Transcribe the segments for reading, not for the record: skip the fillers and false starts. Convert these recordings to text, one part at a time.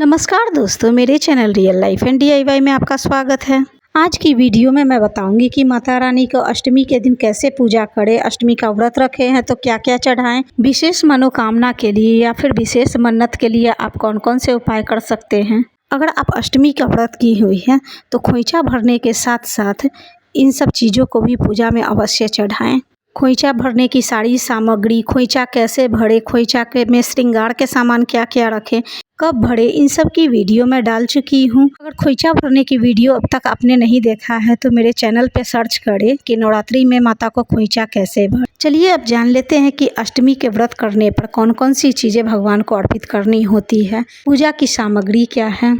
नमस्कार दोस्तों, मेरे channel real life and DIY में आपका स्वागत है। आज की वीडियो में मैं बताऊंगी कि माता रानी को अष्टमी के दिन कैसे पूजा करें। अष्टमी का व्रत रखे हैं तो क्या क्या चढ़ाएं। विशेष मनोकामना के लिए या फिर विशेष मन्नत के लिए आप कौन कौन से उपाय कर सकते हैं। अगर आप अष्टमी का व्रत की हुई है तो खोइचा भरने के साथ साथ इन सब चीज़ों को भी पूजा में अवश्य चढ़ाएं। खोइचा भरने की सारी सामग्री, खोइचा कैसे भरे, खोइचा के में श्रृंगार के सामान क्या क्या रखें, कब भरे, इन सब की वीडियो मैं डाल चुकी हूँ। अगर खोइचा भरने की वीडियो अब तक आपने नहीं देखा है तो मेरे चैनल पे सर्च करें कि नवरात्रि में माता को खोइचा कैसे भर। चलिए अब जान लेते हैं कि अष्टमी के व्रत करने पर कौन कौन सी चीज़ें भगवान को अर्पित करनी होती है, पूजा की सामग्री क्या है।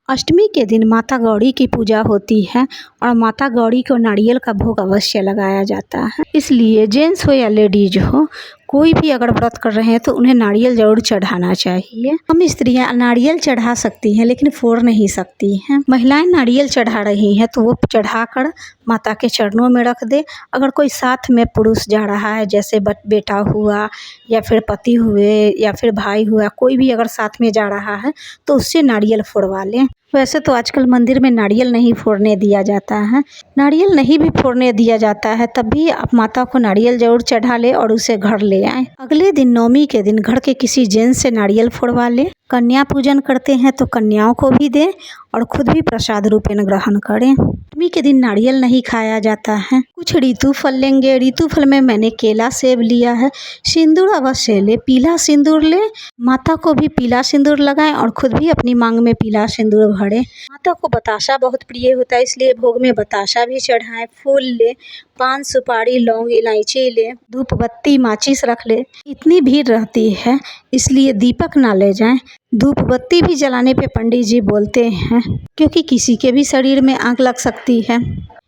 अष्टमी के दिन माता गौरी की पूजा होती है और माता गौरी को नारियल का भोग अवश्य लगाया जाता है। इसलिए जेंट्स हो या लेडीज हो, कोई भी अगर व्रत कर रहे हैं तो उन्हें नारियल जरूर चढ़ाना चाहिए। हम स्त्रियां नारियल चढ़ा सकती हैं लेकिन फोड़ नहीं सकती हैं। महिलाएं नारियल चढ़ा रही हैं तो वो चढ़ाकर माता के चरणों में रख दे। अगर कोई साथ में पुरुष जा रहा है, जैसे बेटा हुआ या फिर पति हुए या फिर भाई हुआ, कोई भी अगर साथ में जा रहा है तो उससे नारियल फोड़वा लें। वैसे तो आजकल मंदिर में नारियल नहीं फोड़ने दिया जाता है। नारियल नहीं भी फोड़ने दिया जाता है तब भी आप माता को नारियल जरूर चढ़ा ले और उसे घर ले आए। अगले दिन नवमी के दिन घर के किसी जेंट्स से नारियल फोड़वा ले। कन्या पूजन करते हैं तो कन्याओं को भी दें और खुद भी प्रसाद रूपेण ग्रहण करें। अष्टमी के दिन नारियल नहीं खाया जाता है। कुछ ऋतु फल लेंगे। ऋतु फल में मैंने केला सेब लिया है। सिंदूर अवश्य ले, पीला सिंदूर ले। माता को भी पीला सिंदूर लगाएं और खुद भी अपनी मांग में पीला सिंदूर भरें। माता को बताशा बहुत प्रिय होता है, इसलिए भोग में बताशा भी चढ़ाएं। फूल ले, पान सुपारी लौंग इलायची ले, धूप बत्ती माचिस रख ले। इतनी भीड़ रहती है इसलिए दीपक ना ले जाएं। धूप बत्ती भी जलाने पे पंडित जी बोलते हैं क्योंकि किसी के भी शरीर में आग लग सकती है।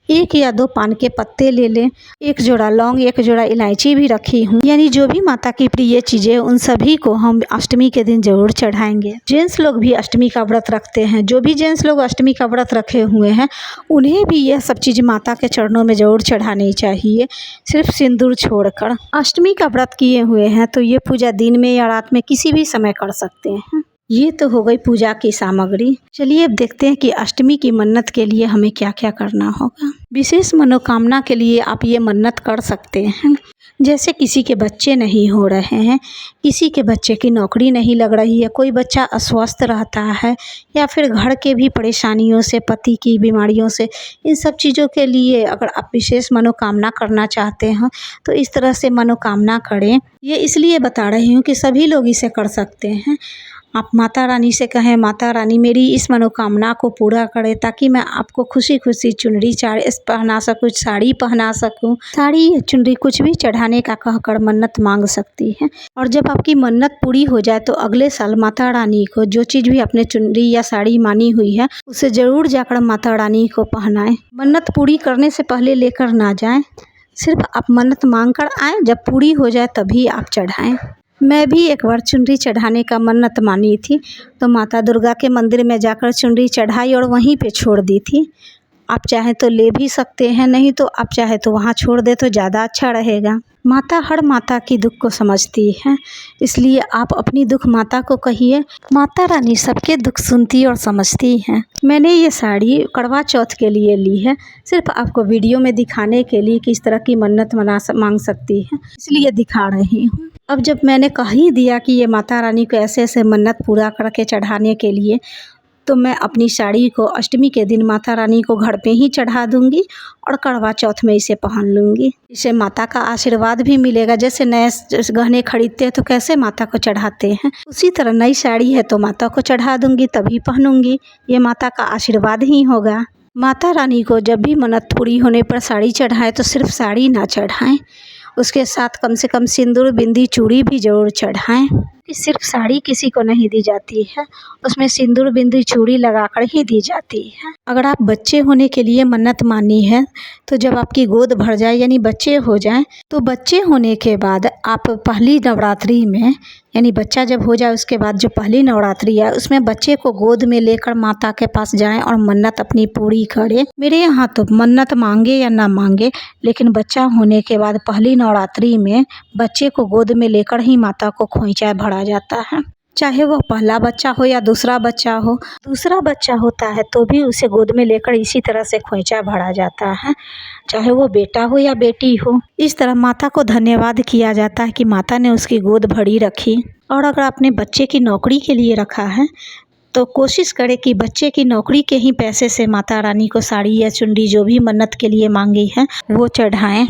1 या 2 पान के पत्ते ले लें। 1 जोड़ा लौंग, 1 जोड़ा इलायची भी रखी हूँ। यानी जो भी माता की प्रिय चीज़ें उन सभी को हम अष्टमी के दिन जरूर चढ़ाएंगे। जेंट्स लोग भी अष्टमी का व्रत रखते हैं। जो भी जेंट्स लोग अष्टमी का व्रत रखे हुए हैं उन्हें भी यह सब चीज़ माता के चरणों में जरूर चढ़ानी चाहिए, सिर्फ सिंदूर छोड़कर। अष्टमी का व्रत किए हुए हैं तो ये पूजा दिन में या रात में किसी भी समय कर सकते हैं। ये तो हो गई पूजा की सामग्री। चलिए अब देखते हैं कि अष्टमी की मन्नत के लिए हमें क्या क्या करना होगा। विशेष मनोकामना के लिए आप ये मन्नत कर सकते हैं। जैसे किसी के बच्चे नहीं हो रहे हैं, किसी के बच्चे की नौकरी नहीं लग रही है, कोई बच्चा अस्वस्थ रहता है या फिर घर के भी परेशानियों से, पति की बीमारियों से, इन सब चीज़ों के लिए अगर आप विशेष मनोकामना करना चाहते हैं तो इस तरह से मनोकामना करें। ये इसलिए बता रही हूँ कि सभी लोग इसे कर सकते हैं। आप माता रानी से कहें, माता रानी मेरी इस मनोकामना को पूरा करें ताकि मैं आपको खुशी खुशी चुनरी पहना सकूँ, साड़ी पहना सकूँ। साड़ी चुनरी कुछ भी चढ़ाने का कहकर मन्नत मांग सकती है। और जब आपकी मन्नत पूरी हो जाए तो अगले साल माता रानी को जो चीज़ भी आपने चुनरी या साड़ी मानी हुई है उसे ज़रूर जाकर माता रानी को पहनाएं। मन्नत पूरी करने से पहले लेकर ना जाएं, सिर्फ आप मन्नत मांग कर आएँ, जब पूरी हो जाए तभी आप चढ़ाएँ। मैं भी एक बार चुनरी चढ़ाने का मन्नत मानी थी तो माता दुर्गा के मंदिर में जाकर चुनरी चढ़ाई और वहीं पे छोड़ दी थी। आप चाहे तो ले भी सकते हैं, नहीं तो आप चाहे तो वहाँ छोड़ दे तो ज़्यादा अच्छा रहेगा। माता हर माता की दुख को समझती है, इसलिए आप अपनी दुख माता को कहिए। माता रानी सबके दुख सुनती और समझती हैं। मैंने ये साड़ी करवा चौथ के लिए ली है, सिर्फ आपको वीडियो में दिखाने के लिए कि इस तरह की मन्नत मांग सकती है, इसलिए दिखा रही हूँ। अब जब मैंने कह ही दिया कि ये माता रानी को ऐसे ऐसे मन्नत पूरा करके चढ़ाने के लिए, तो मैं अपनी साड़ी को अष्टमी के दिन माता रानी को घर पे ही चढ़ा दूंगी और करवा चौथ में इसे पहन लूँगी। इससे माता का आशीर्वाद भी मिलेगा। जैसे नए गहने खरीदते हैं तो कैसे माता को चढ़ाते हैं, उसी तरह नई साड़ी है तो माता को चढ़ा दूंगी तभी पहनूंगी। ये माता का आशीर्वाद ही होगा। माता रानी को जब भी मन्नत पूरी होने पर साड़ी चढ़ाएं तो सिर्फ साड़ी ना चढ़ाएं, उसके साथ कम से कम सिंदूर बिंदी चूड़ी भी जरूर चढ़ाएं। कि सिर्फ साड़ी किसी को नहीं दी जाती है, उसमें सिंदूर बिंदी चूड़ी लगाकर ही दी जाती है। अगर आप बच्चे होने के लिए मन्नत मानी है तो जब आपकी गोद भर जाए यानी बच्चे हो जाएं तो बच्चे होने के बाद आप पहली नवरात्रि में, यानी बच्चा जब हो जाए उसके बाद जो पहली नवरात्रि है उसमें बच्चे को गोद में लेकर माता के पास जाएं और मन्नत अपनी पूरी करें। मेरे यहाँ तो मन्नत मांगे या ना मांगे, लेकिन बच्चा होने के बाद पहली नवरात्रि में बच्चे को गोद में लेकर ही माता को खोइचा भरा जाता है। चाहे वो पहला बच्चा हो या दूसरा बच्चा हो। दूसरा बच्चा होता है तो भी उसे गोद में लेकर इसी तरह से खोइंचा भरा जाता है, चाहे वो बेटा हो या बेटी हो। इस तरह माता को धन्यवाद किया जाता है कि माता ने उसकी गोद भरी रखी। और अगर आपने बच्चे की नौकरी के लिए रखा है तो कोशिश करें कि बच्चे की नौकरी के ही पैसे से माता रानी को साड़ी या चुंडी जो भी मन्नत के लिए मांगी है वो चढ़ाएं।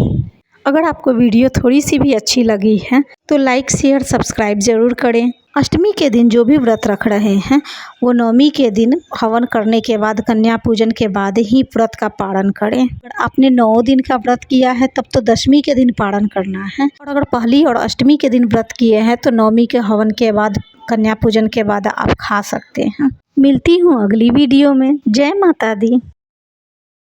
अगर आपको वीडियो थोड़ी सी भी अच्छी लगी है तो लाइक शेयर सब्सक्राइब ज़रूर करें। अष्टमी के दिन जो भी व्रत रख रहे हैं वो नवमी के दिन हवन करने के बाद, कन्या पूजन के बाद ही व्रत का पालन करें। अगर आपने 9 दिन का व्रत किया है तब तो दशमी के दिन पालन करना है, और अगर पहली और अष्टमी के दिन व्रत किए हैं तो नवमी के हवन के बाद, कन्या पूजन के बाद आप खा सकते हैं। मिलती हूँ अगली वीडियो में। जय माता दी।